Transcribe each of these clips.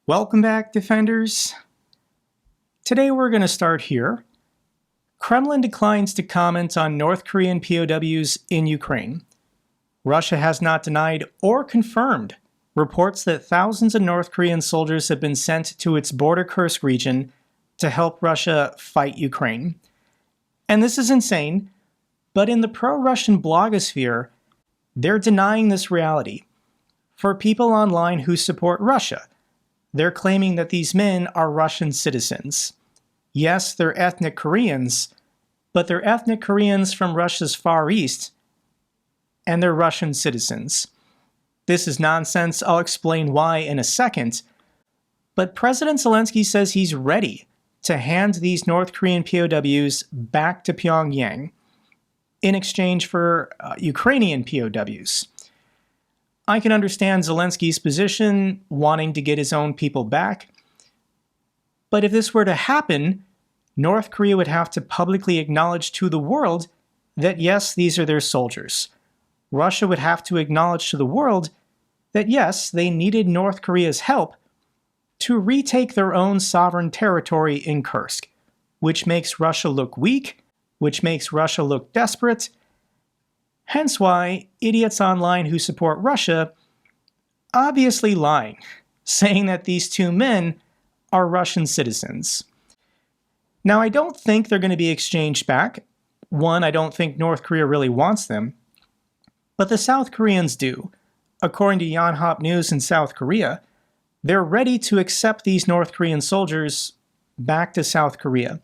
Welcome back, Defenders. Today we're going to start here. Kremlin declines to comment on North Korean POWs in Ukraine. Russia has not denied or confirmed reports that thousands of North Korean soldiers have been sent to its border Kursk region to help Russia fight Ukraine. And this is insane, but in the pro-Russian blogosphere, they're denying this reality. For people online who support Russia, they're claiming that these men are Russian citizens. Yes, they're ethnic Koreans, but they're ethnic Koreans from Russia's Far East, and they're Russian citizens. This is nonsense. I'll explain why in a second. But President Zelensky says he's ready to hand these North Korean POWs back to Pyongyang in exchange for Ukrainian POWs. I can understand Zelensky's position, wanting to get his own people back. But if this were to happen, North Korea would have to publicly acknowledge to the world that yes, these are their soldiers. Russia would have to acknowledge to the world that yes, they needed North Korea's help to retake their own sovereign territory in Kursk, which makes Russia look weak, which makes Russia look desperate. Hence why idiots online who support Russia obviously lying, saying that these two men are Russian citizens. Now, I don't think they're going to be exchanged back. One, I don't think North Korea really wants them. But the South Koreans do. According to Yonhap News in South Korea, they're ready to accept these North Korean soldiers back to South Korea.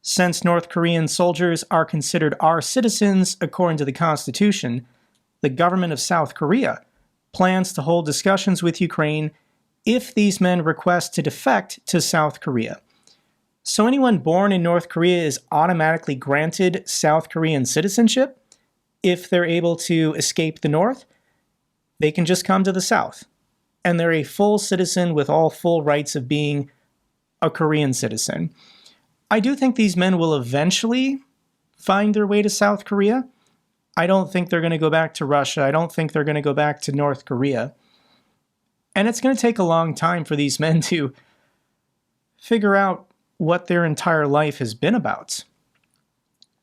Since North Korean soldiers are considered our citizens according to the Constitution, the government of South Korea plans to hold discussions with Ukraine if these men request to defect to South Korea. So anyone born in North Korea is automatically granted South Korean citizenship. If they're able to escape the North, they can just come to the South. And they're a full citizen with all full rights of being a Korean citizen. I do think these men will eventually find their way to South Korea. I don't think they're going to go back to Russia. I don't think they're going to go back to North Korea. And it's going to take a long time for these men to figure out what their entire life has been about.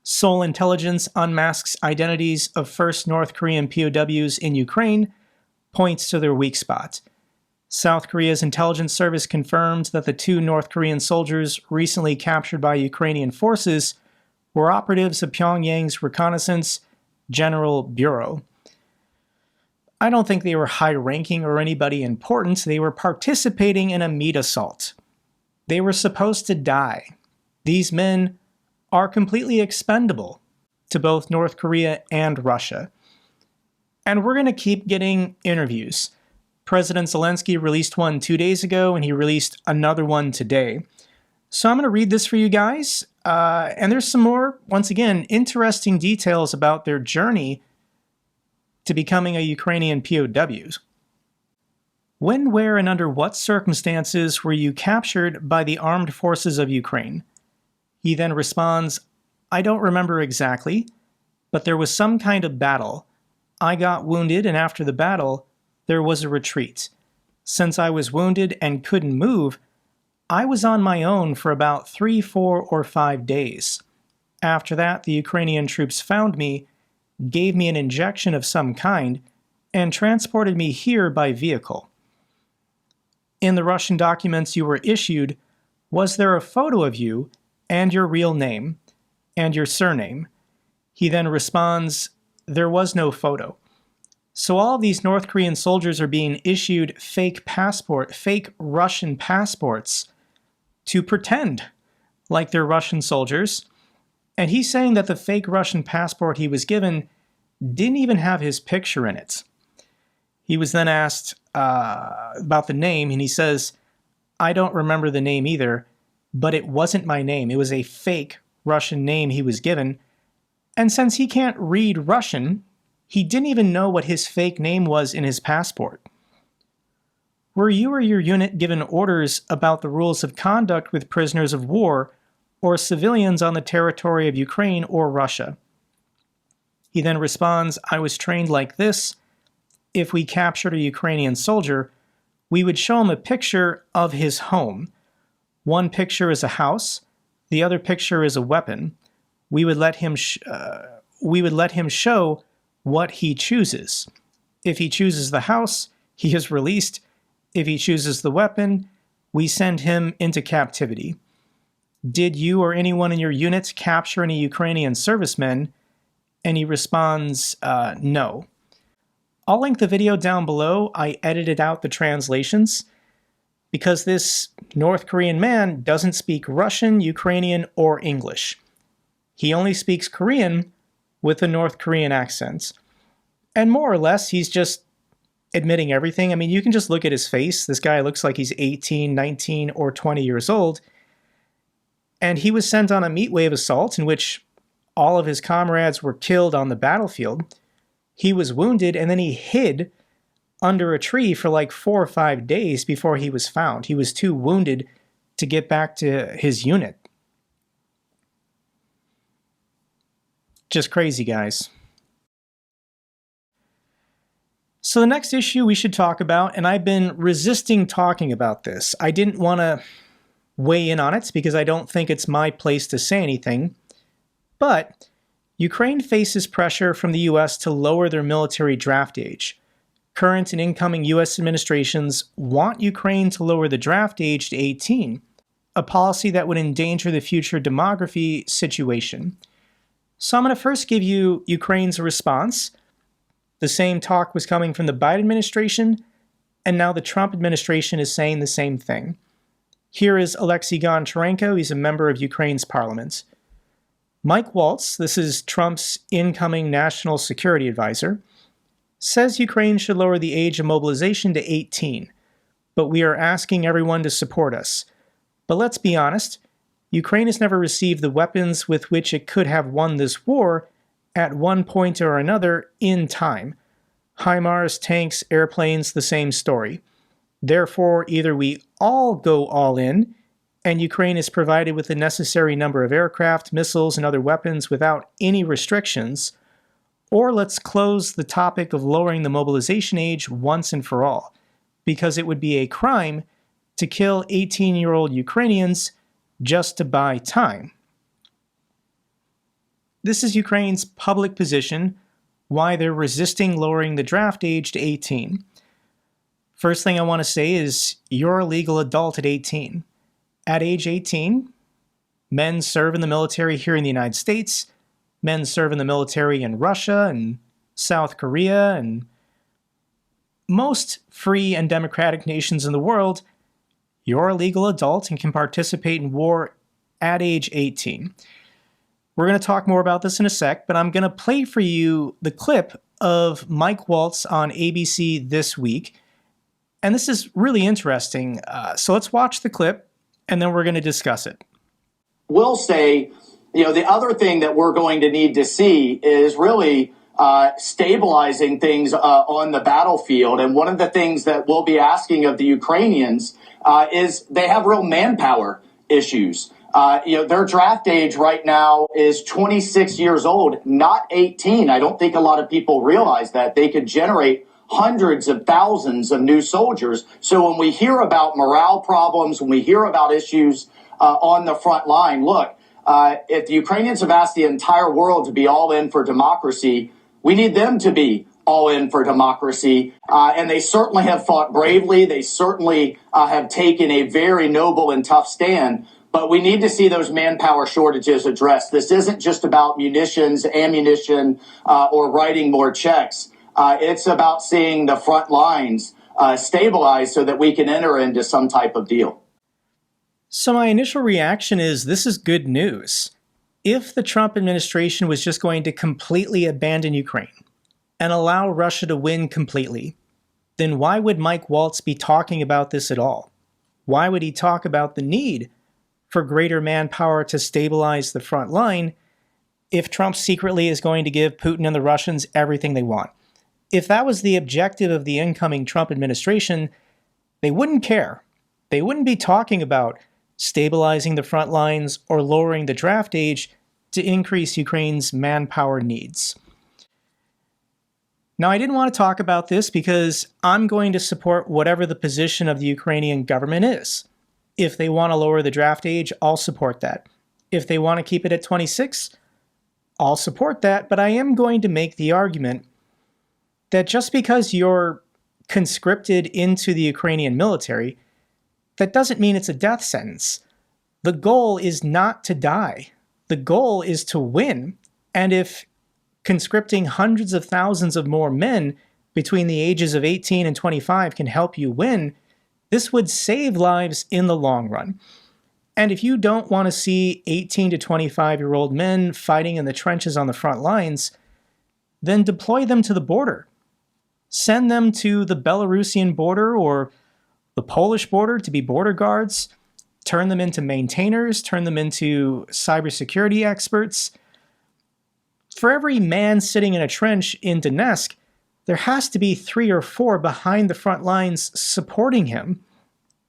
Seoul intelligence unmasks identities of first North Korean POWs in Ukraine, points to their weak spot. South Korea's intelligence service confirmed that the two North Korean soldiers recently captured by Ukrainian forces were operatives of Pyongyang's Reconnaissance General Bureau. I don't think they were high-ranking or anybody important. They were participating in a meat assault. They were supposed to die. These men are completely expendable to both North Korea and Russia. And we're going to keep getting interviews. President Zelensky released one 2 days ago, and he released another one today. So I'm going to read this for you guys. And there's some more, once again, interesting details about their journey to becoming a Ukrainian POW. When, where, and under what circumstances were you captured by the armed forces of Ukraine? He then responds, I don't remember exactly, but there was some kind of battle. I got wounded, and after the battle, there was a retreat. Since I was wounded and couldn't move, I was on my own for about 3, 4, or 5 days. After that, the Ukrainian troops found me, gave me an injection of some kind, and transported me here by vehicle. In the Russian documents you were issued, was there a photo of you and your real name and your surname? He then responds, there was no photo. So all of these North Korean soldiers are being issued fake Russian passports to pretend like they're Russian soldiers. And he's saying that the fake Russian passport he was given didn't even have his picture in it. He was then asked about the name, and he says, I don't remember the name either, but it wasn't my name. It was a fake Russian name he was given. And since he can't read Russian, he didn't even know what his fake name was in his passport. Were you or your unit given orders about the rules of conduct with prisoners of war or civilians on the territory of Ukraine or Russia? He then responds, I was trained like this. If we captured a Ukrainian soldier, we would show him a picture of his home. One picture is a house, the other picture is a weapon. We would let him show what he chooses. If he chooses the house, he is released. If he chooses the weapon, we send him into captivity. Did you or anyone in your unit capture any Ukrainian servicemen? And he responds, no. I'll link the video down below. I edited out the translations because this North Korean man doesn't speak Russian, Ukrainian, or English. He only speaks Korean with a North Korean accent. And more or less, he's just admitting everything. I mean, you can just look at his face. This guy looks like he's 18, 19, or 20 years old. And he was sent on a meat wave assault in which all of his comrades were killed on the battlefield. He was wounded, and then he hid under a tree for like 4 or 5 days before he was found. He was too wounded to get back to his unit. Just crazy, guys. So the next issue we should talk about, and I've been resisting talking about this. I didn't want to weigh in on it because I don't think it's my place to say anything. But Ukraine faces pressure from the US to lower their military draft age. Current and incoming US administrations want Ukraine to lower the draft age to 18, a policy that would endanger the future demography situation. So I'm going to first give you Ukraine's response. The same talk was coming from the Biden administration, and now the Trump administration is saying the same thing. Here is Alexei Goncharenko. He's a member of Ukraine's parliament. Mike Waltz, this is Trump's incoming national security advisor, says Ukraine should lower the age of mobilization to 18, but we are asking everyone to support us. But let's be honest, Ukraine has never received the weapons with which it could have won this war at one point or another in time. HIMARS, tanks, airplanes, the same story. Therefore, either we all go all in, and Ukraine is provided with the necessary number of aircraft, missiles, and other weapons without any restrictions, or let's close the topic of lowering the mobilization age once and for all, because it would be a crime to kill 18-year-old Ukrainians just to buy time. This is Ukraine's public position, why they're resisting lowering the draft age to 18. First thing I want to say is you're a legal adult at 18. At age 18, men serve in the military here in the United States, men serve in the military in Russia and South Korea and most free and democratic nations in the world. You're a legal adult and can participate in war at age 18. We're going to talk more about this in a sec, but I'm going to play for you the clip of Mike Waltz on ABC This Week. And this is really interesting. So let's watch the clip, and then we're going to discuss it. We'll say, the other thing that we're going to need to see is really stabilizing things on the battlefield. And one of the things that we'll be asking of the Ukrainians is they have real manpower issues. Their draft age right now is 26 years old, not 18. I don't think a lot of people realize that. They could generate hundreds of thousands of new soldiers. So when we hear about morale problems, when we hear about issues on the front line, look, if the Ukrainians have asked the entire world to be all in for democracy, we need them to be all in for democracy. And they certainly have fought bravely. They certainly have taken a very noble and tough stand. But we need to see those manpower shortages addressed. This isn't just about munitions, ammunition, or writing more checks. It's about seeing the front lines stabilize so that we can enter into some type of deal. So my initial reaction is this is good news. If the Trump administration was just going to completely abandon Ukraine and allow Russia to win completely, then why would Mike Waltz be talking about this at all? Why would he talk about the need for greater manpower to stabilize the front line if Trump secretly is going to give Putin and the Russians everything they want? If that was the objective of the incoming Trump administration, they wouldn't care. They wouldn't be talking about stabilizing the front lines or lowering the draft age to increase Ukraine's manpower needs. Now, I didn't want to talk about this because I'm going to support whatever the position of the Ukrainian government is. If they want to lower the draft age, I'll support that. If they want to keep it at 26, I'll support that, but I am going to make the argument that just because you're conscripted into the Ukrainian military, that doesn't mean it's a death sentence. The goal is not to die. The goal is to win. And if conscripting hundreds of thousands of more men between the ages of 18 and 25 can help you win, this would save lives in the long run. And if you don't want to see 18 to 25-year-old men fighting in the trenches on the front lines, then deploy them to the border. Send them to the Belarusian border or the Polish border to be border guards. Turn them into maintainers. Turn them into cybersecurity experts. For every man sitting in a trench in Donetsk, there has to be 3 or 4 behind the front lines supporting him.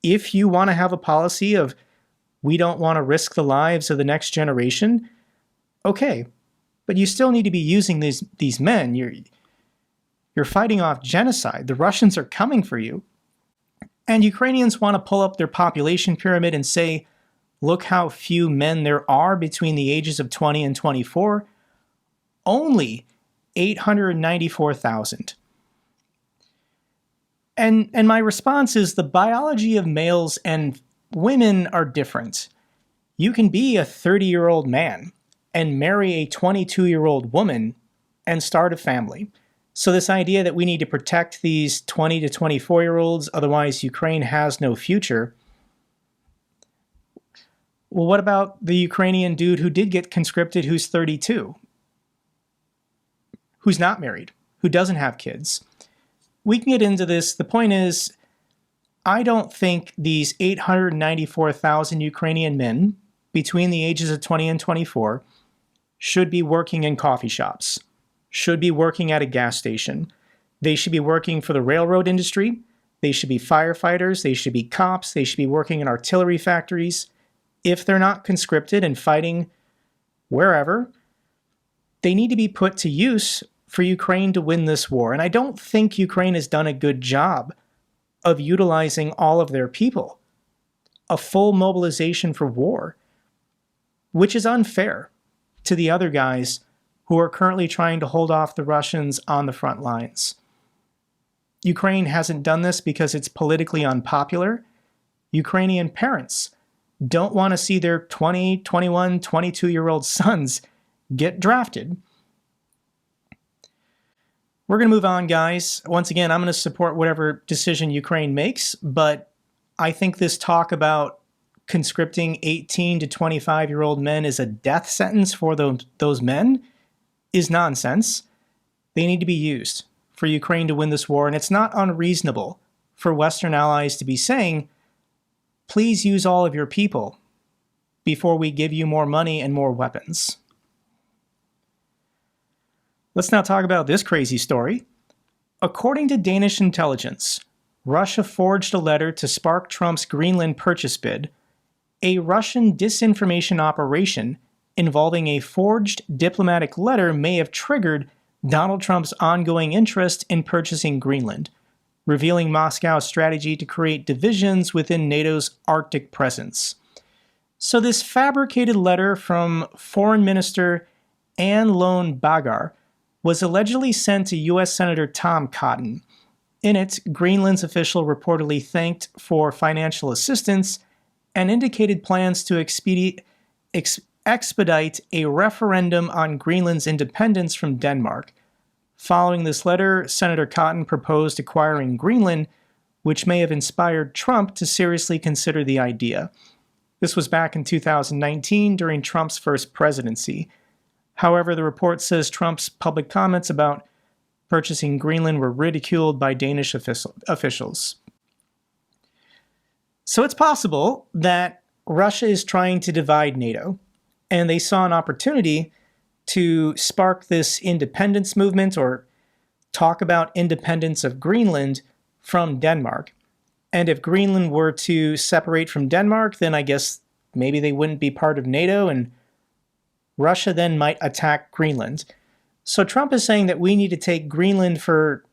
If you want to have a policy of we don't want to risk the lives of the next generation, okay, but you still need to be using these men. You're fighting off genocide. The Russians are coming for you. And Ukrainians want to pull up their population pyramid and say, look how few men there are between the ages of 20 and 24. Only 894,000. And my response is the biology of males and women are different. You can be a 30-year-old man and marry a 22-year-old woman and start a family. So this idea that we need to protect these 20 to 24-year-olds, otherwise Ukraine has no future. Well, what about the Ukrainian dude who did get conscripted who's 32? Who's not married, who doesn't have kids? We can get into this. The point is, I don't think these 894,000 Ukrainian men between the ages of 20 and 24 should be working in coffee shops, should be working at a gas station. They should be working for the railroad industry. They should be firefighters. They should be cops. They should be working in artillery factories. If they're not conscripted and fighting wherever, they need to be put to use for Ukraine to win this war. And I don't think Ukraine has done a good job of utilizing all of their people. A full mobilization for war, which is unfair to the other guys who are currently trying to hold off the Russians on the front lines. Ukraine hasn't done this because it's politically unpopular. Ukrainian parents don't want to see their 20, 21, 22-year-old sons get drafted. We're going to move on, guys. Once again, I'm going to support whatever decision Ukraine makes, but I think this talk about conscripting 18 to 25-year-old men as a death sentence for those men is nonsense. They need to be used for Ukraine to win this war, and it's not unreasonable for Western allies to be saying, please use all of your people before we give you more money and more weapons. Let's now talk about this crazy story. According to Danish intelligence, Russia forged a letter to spark Trump's Greenland purchase bid, a Russian disinformation operation involving a forged diplomatic letter may have triggered Donald Trump's ongoing interest in purchasing Greenland, revealing Moscow's strategy to create divisions within NATO's Arctic presence. So this fabricated letter from Foreign Minister Anne Lone Bagar was allegedly sent to U.S. Senator Tom Cotton. In it, Greenland's official reportedly thanked for financial assistance and indicated plans to expedite a referendum on Greenland's independence from Denmark. Following this letter, Senator Cotton proposed acquiring Greenland, which may have inspired Trump to seriously consider the idea. This was back in 2019 during Trump's first presidency. However, the report says Trump's public comments about purchasing Greenland were ridiculed by Danish officials. So it's possible that Russia is trying to divide NATO, and they saw an opportunity to spark this independence movement or talk about independence of Greenland from Denmark. And if Greenland were to separate from Denmark, then I guess maybe they wouldn't be part of NATO, and Russia then might attack Greenland. So Trump is saying that we need to take Greenland for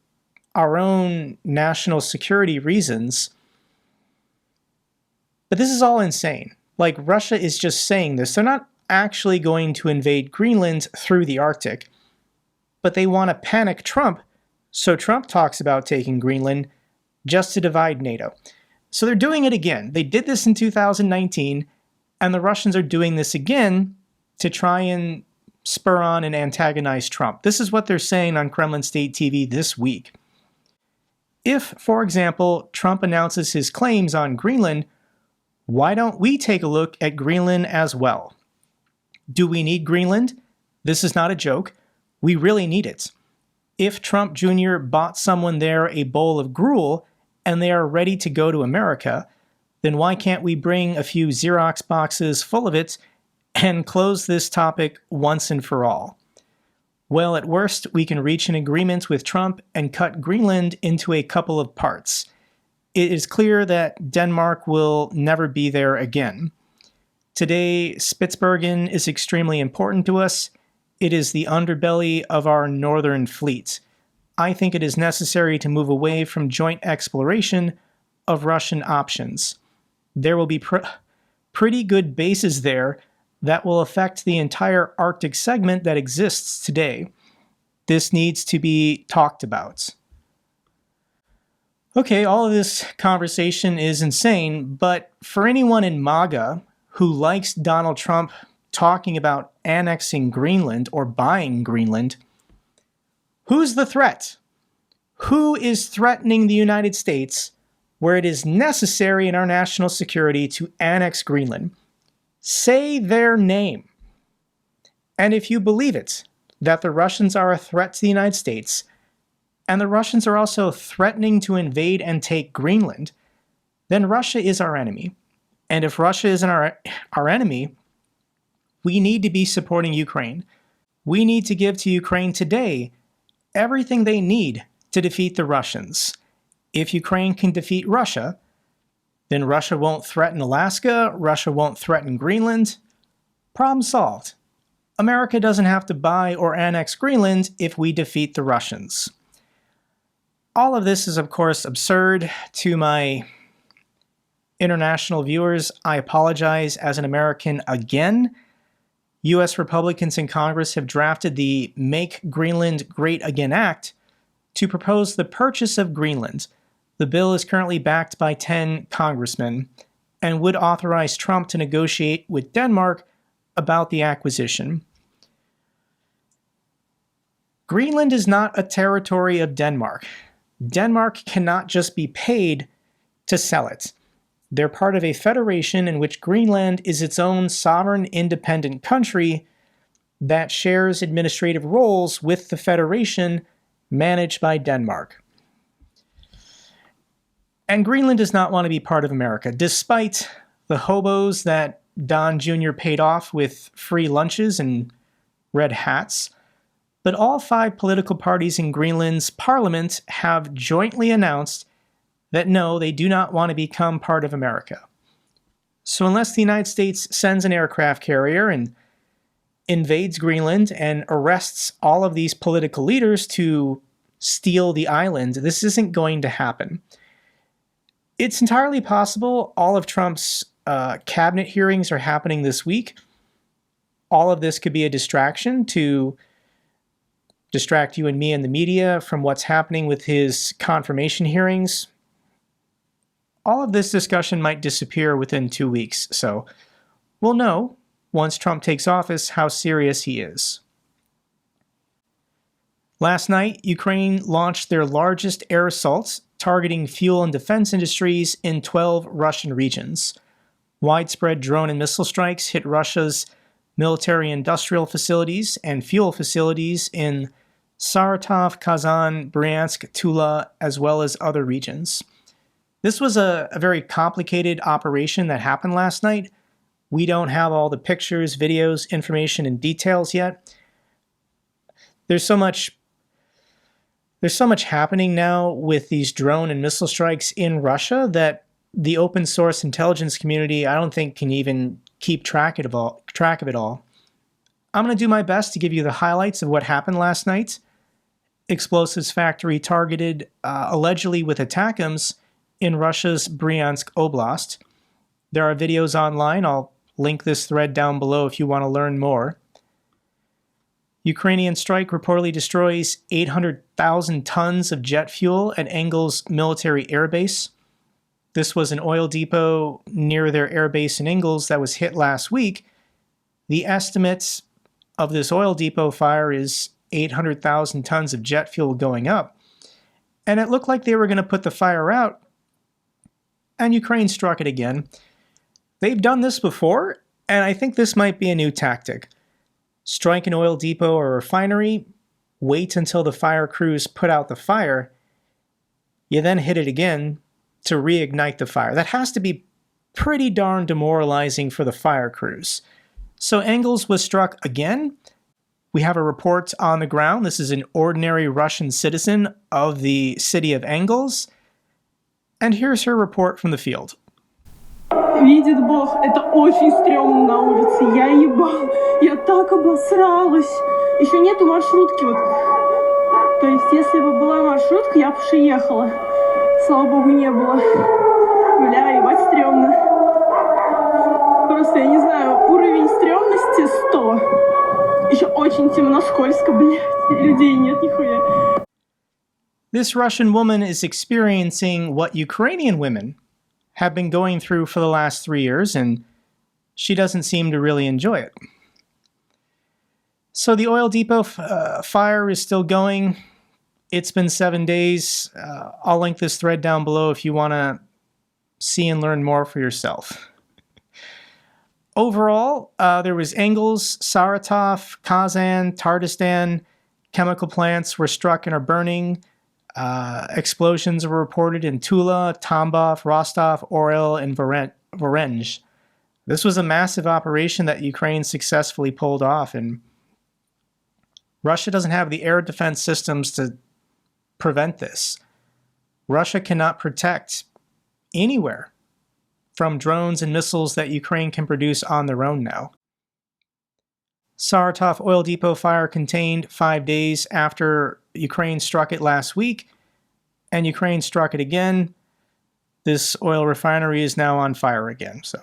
our own national security reasons. But this is all insane. Like, Russia is just saying this. They're not actually going to invade Greenland through the Arctic, but they want to panic Trump, so Trump talks about taking Greenland just to divide NATO. So they're doing it again. They did this in 2019, and the Russians are doing this again to try and spur on and antagonize Trump. This is what they're saying on Kremlin State TV this week. If, for example, Trump announces his claims on Greenland, why don't we take a look at Greenland as well? Do we need Greenland? This is not a joke. We really need it. If Trump Jr. bought someone there a bowl of gruel and they are ready to go to America, then why can't we bring a few Xerox boxes full of it and close this topic once and for all? Well, at worst, we can reach an agreement with Trump and cut Greenland into a couple of parts. It is clear that Denmark will never be there again. Today, Spitsbergen is extremely important to us. It is the underbelly of our northern fleet. I think it is necessary to move away from joint exploration of Russian options. There will be pretty good bases there that will affect the entire Arctic segment that exists today. This needs to be talked about. Okay, all of this conversation is insane, but for anyone in MAGA who likes Donald Trump talking about annexing Greenland or buying Greenland, who's the threat? Who is threatening the United States where it is necessary in our national security to annex Greenland? Say their name. And if you believe it, that the Russians are a threat to the United States, and the Russians are also threatening to invade and take Greenland, then Russia is our enemy. And if Russia is our enemy, we need to be supporting Ukraine. We need to give to Ukraine today everything they need to defeat the Russians. If Ukraine can defeat Russia, then Russia won't threaten Alaska, Russia won't threaten Greenland. Problem solved. America doesn't have to buy or annex Greenland if we defeat the Russians. All of this is, of course, absurd. To my international viewers, I apologize as an American again. U.S. Republicans in Congress have drafted the Make Greenland Great Again Act to propose the purchase of Greenland. The bill is currently backed by 10 congressmen and would authorize Trump to negotiate with Denmark about the acquisition. Greenland is not a territory of Denmark. Denmark cannot just be paid to sell it. They're part of a federation in which Greenland is its own sovereign independent country that shares administrative roles with the federation managed by Denmark. And Greenland does not want to be part of America, despite the hobos that Don Jr. paid off with free lunches and red hats. But all 5 political parties in Greenland's parliament have jointly announced that no, they do not want to become part of America. So unless the United States sends an aircraft carrier and invades Greenland and arrests all of these political leaders to steal the island, this isn't going to happen. It's entirely possible all of Trump's cabinet hearings are happening this week. All of this could be a distraction to distract you and me and the media from what's happening with his confirmation hearings. All of this discussion might disappear within 2 weeks, so we'll know once Trump takes office how serious he is. Last night, Ukraine launched their largest air assaults targeting fuel and defense industries in 12 Russian regions. Widespread drone and missile strikes hit Russia's military-industrial facilities and fuel facilities in Saratov, Kazan, Bryansk, Tula, as well as other regions. This was a very complicated operation that happened last night. We don't have all the pictures, videos, information, and details yet. There's so much happening now with these drone and missile strikes in Russia that the open source intelligence community, I don't think, can even keep track of it all. I'm going to do my best to give you the highlights of what happened last night. Explosives factory targeted allegedly with ATACMS in Russia's Bryansk Oblast. There are videos online. I'll link this thread down below if you want to learn more. Ukrainian strike reportedly destroys 800,000 tons of jet fuel at Engels military airbase. This was an oil depot near their airbase in Engels that was hit last week. The estimates of this oil depot fire is 800,000 tons of jet fuel going up. And it looked like they were going to put the fire out, and Ukraine struck it again. They've done this before, and I think this might be a new tactic. Strike an oil depot or refinery, wait until the fire crews put out the fire, you then hit it again to reignite the fire. That has to be pretty darn demoralizing for the fire crews. So Engels was struck again. We have a report on the ground. This is an ordinary Russian citizen of the city of Engels. And here's her report from the field. Видит Бог, это очень стрёмно на улице. Я ебал, я так обосралась. Еще нету маршрутки вот. То есть, если бы была маршрутка, я бы уже ехала. Слава Богу, не было. Бля, ебать стрёмно. Просто, я не знаю, уровень стрёмности 100. Еще очень темно, скользко, блядь. Людей нет нихуя. This Russian woman is experiencing what Ukrainian women have been going through for the last 3 years, and she doesn't seem to really enjoy it. So the oil depot fire is still going. It's been 7 days. I'll link this thread down below if you want to see and learn more for yourself. Overall, there was Engels, Saratov, Kazan, Tardistan. Chemical plants were struck and are burning. Explosions were reported in Tula, Tambov, Rostov, Orel, and Voronezh. This was a massive operation that Ukraine successfully pulled off, and Russia doesn't have the air defense systems to prevent this. Russia cannot protect anywhere from drones and missiles that Ukraine can produce on their own now. Saratov oil depot fire contained 5 days after Ukraine struck it last week, and Ukraine struck it again. This oil refinery is now on fire again. So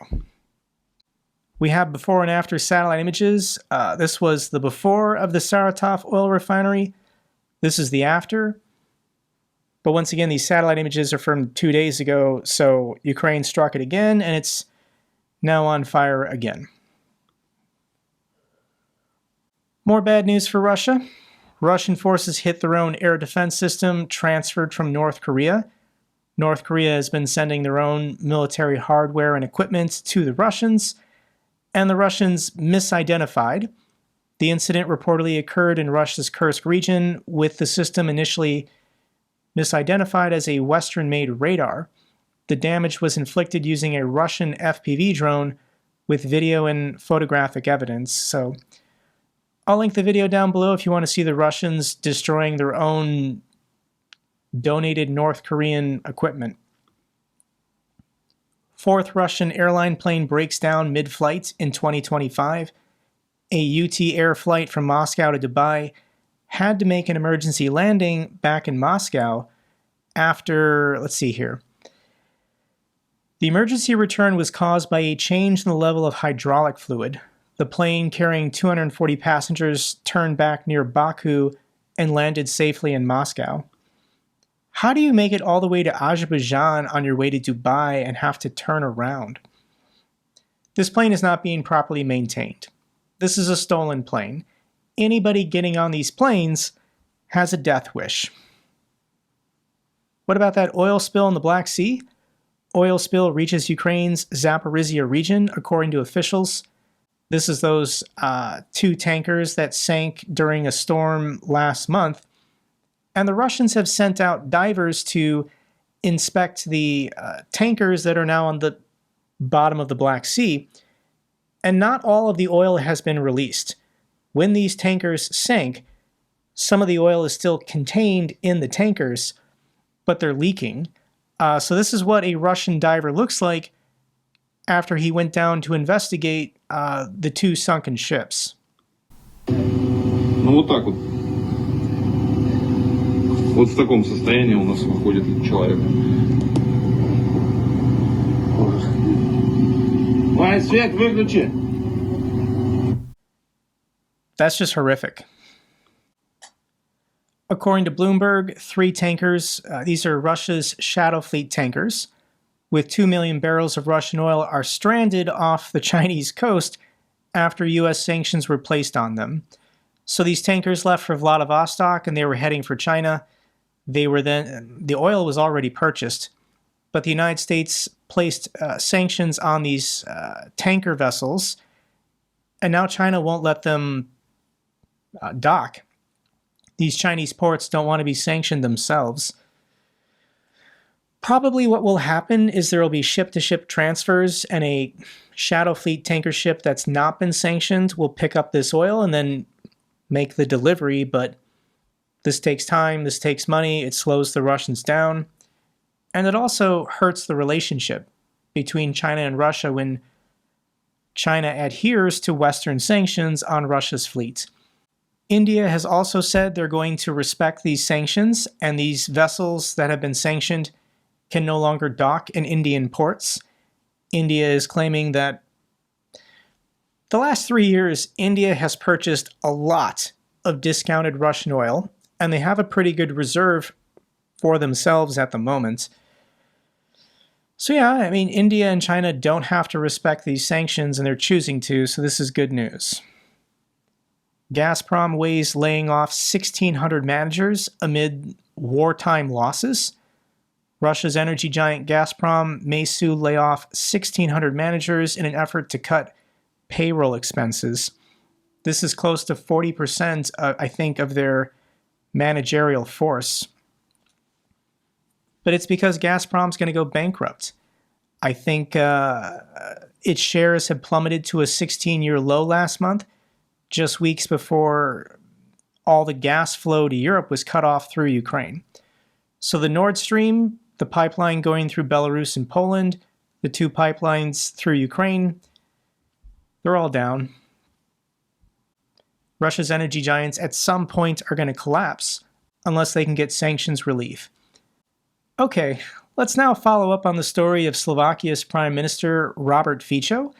we have before and after satellite images. This was the before of the Saratov oil refinery. This is the after. But once again, these satellite images are from 2 days ago, so Ukraine struck it again, and it's now on fire again. More bad news for Russia. Russian forces hit their own air defense system transferred from North Korea. North Korea has been sending their own military hardware and equipment to the Russians, and the Russians misidentified. The incident reportedly occurred in Russia's Kursk region, with the system initially misidentified as a Western-made radar. The damage was inflicted using a Russian FPV drone with video and photographic evidence. So I'll link the video down below if you want to see the Russians destroying their own donated North Korean equipment. Fourth Russian airline plane breaks down mid-flight in 2025. A UT Air flight from Moscow to Dubai had to make an emergency landing back in Moscow after, let's see here. The emergency return was caused by a change in the level of hydraulic fluid. The plane carrying 240 passengers turned back near Baku and landed safely in Moscow. How do you make it all the way to Azerbaijan on your way to Dubai and have to turn around? This plane is not being properly maintained. This is a stolen plane. Anybody getting on these planes has a death wish. What about that oil spill in the Black Sea? Oil spill reaches Ukraine's Zaporizhia region, according to officials. This is those 2 tankers that sank during a storm last month. And the Russians have sent out divers to inspect the tankers that are now on the bottom of the Black Sea. And not all of the oil has been released. When these tankers sank, some of the oil is still contained in the tankers, but they're leaking. So this is what a Russian diver looks like after he went down to investigate the 2 sunken ships. Ну вот так вот. Вот в таком состоянии у нас выходит человек. Вань, свет выключи. That's just horrific. According to Bloomberg, 3 tankers, these are Russia's Shadow Fleet tankers, with 2 million barrels of Russian oil are stranded off the Chinese coast after U.S. sanctions were placed on them. So these tankers left for Vladivostok and they were heading for China. The oil was already purchased, but the United States placed sanctions on these tanker vessels, and now China won't let them dock. These Chinese ports don't want to be sanctioned themselves. Probably what will happen is there will be ship-to-ship transfers, and a Shadow Fleet tanker ship that's not been sanctioned will pick up this oil and then make the delivery, but this takes time, this takes money, it slows the Russians down, and it also hurts the relationship between China and Russia when China adheres to Western sanctions on Russia's fleet. India has also said they're going to respect these sanctions, and these vessels that have been sanctioned can no longer dock in Indian ports. India is claiming that the last 3 years, India has purchased a lot of discounted Russian oil, and they have a pretty good reserve for themselves at the moment. So yeah, I mean, India and China don't have to respect these sanctions, and they're choosing to, so this is good news. Gazprom weighs laying off 1,600 managers amid wartime losses. Russia's energy giant Gazprom may soon lay off 1,600 managers in an effort to cut payroll expenses. This is close to 40%, I think, of their managerial force. But it's because Gazprom's going to go bankrupt. I think its shares had plummeted to a 16-year low last month, just weeks before all the gas flow to Europe was cut off through Ukraine. So the Nord Stream, the pipeline going through Belarus and Poland, the 2 pipelines through Ukraine, they're all down. Russia's energy giants at some point are going to collapse unless they can get sanctions relief. Okay, let's now follow up on the story of Slovakia's Prime Minister Robert Fico.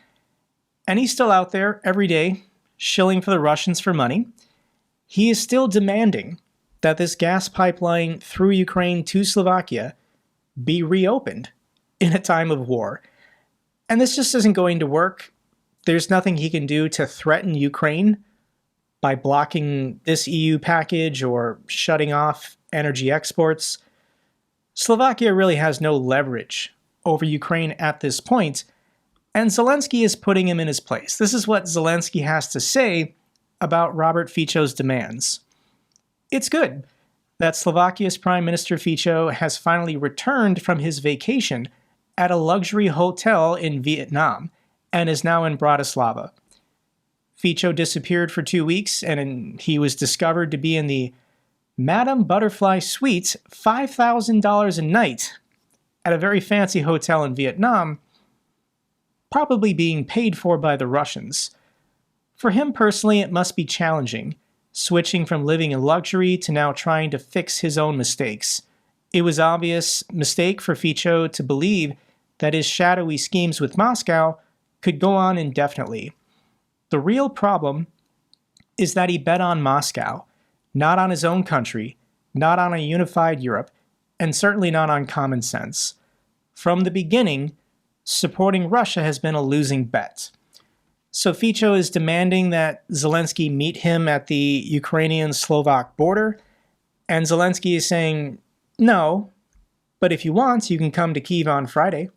And he's still out there every day shilling for the Russians for money. He is still demanding that this gas pipeline through Ukraine to Slovakia be reopened in a time of war. And this just isn't going to work. There's nothing he can do to threaten Ukraine by blocking this EU package or shutting off energy exports. Slovakia really has no leverage over Ukraine at this point, and Zelensky is putting him in his place. This is what Zelensky has to say about Robert Fico's demands. It's good that Slovakia's Prime Minister Fico has finally returned from his vacation at a luxury hotel in Vietnam and is now in Bratislava. Fico disappeared for 2 weeks, and he was discovered to be in the Madame Butterfly Suite, $5,000 a night, at a very fancy hotel in Vietnam, probably being paid for by the Russians. For him personally, it must be challenging, switching from living in luxury to now trying to fix his own mistakes. It was an obvious mistake for Fico to believe that his shadowy schemes with Moscow could go on indefinitely. The real problem is that he bet on Moscow, not on his own country, not on a unified Europe, and certainly not on common sense. From the beginning, supporting Russia has been a losing bet. So Fico is demanding that Zelensky meet him at the Ukrainian-Slovak border, and Zelensky is saying, no, but if you want, you can come to Kyiv on Friday.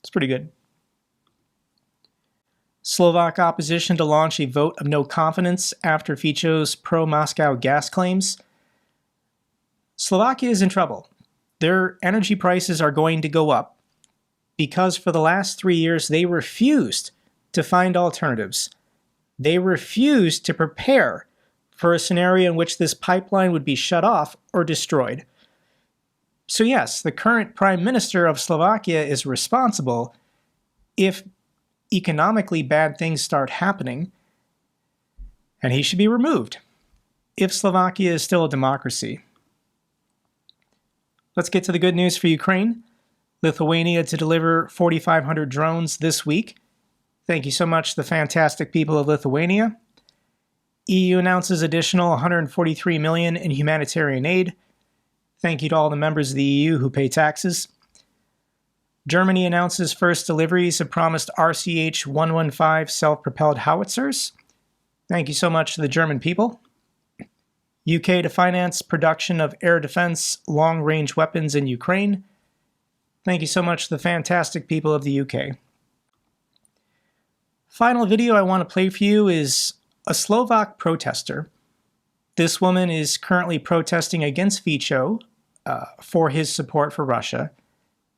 It's pretty good. Slovak opposition to launch a vote of no confidence after Fico's pro-Moscow gas claims. Slovakia is in trouble. Their energy prices are going to go up because for the last 3 years they refused to find alternatives. They refused to prepare for a scenario in which this pipeline would be shut off or destroyed. So yes, the current Prime Minister of Slovakia is responsible if economically bad things start happening. and he should be removed if Slovakia is still a democracy. Let's get to the good news for Ukraine. Lithuania to deliver 4,500 drones this week. Thank you so much to the fantastic people of Lithuania. EU announces additional 143 million in humanitarian aid. Thank you to all the members of the EU who pay taxes. Germany announces first deliveries of promised RCH 115 self-propelled howitzers. Thank you so much to the German people. UK to finance production of air defense long-range weapons in Ukraine. Thank you so much to the fantastic people of the UK. Final video I want to play for you is a Slovak protester. This woman is currently protesting against Fico for his support for Russia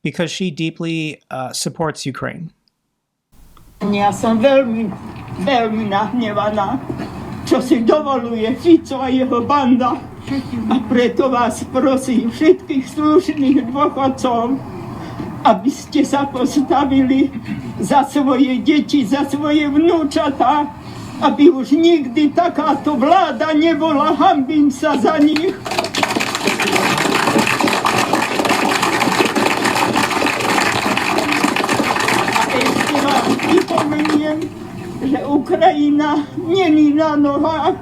because she deeply supports Ukraine. Ja som veľmi nahnevaná, čo si dovoluje Fico a jeho banda. A preto vás prosím, všetkých slušných dôchodcov, aby ste sa postavili za svoje deti, za svoje vnúčatá, aby už nikdy takáto vláda nebola, hanbím sa za nich. A ešte vám pripomeniem, že Ukrajina není na nohách,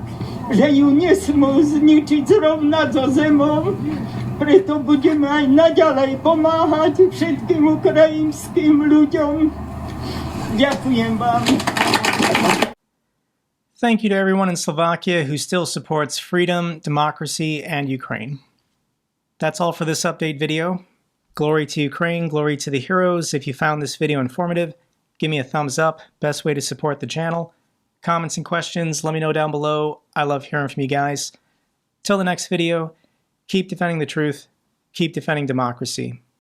že ju nesmú zničiť zrovna so zemou. Preto budeme aj naďalej pomáhať všetkým ukrajinským ľuďom. Ďakujem vám. Thank you to everyone in Slovakia who still supports freedom, democracy, and Ukraine. That's all for this update video. Glory to Ukraine, glory to the heroes. If you found this video informative, give me a thumbs up. Best way to support the channel. Comments and questions, let me know down below. I love hearing from you guys. Till the next video, keep defending the truth, keep defending democracy.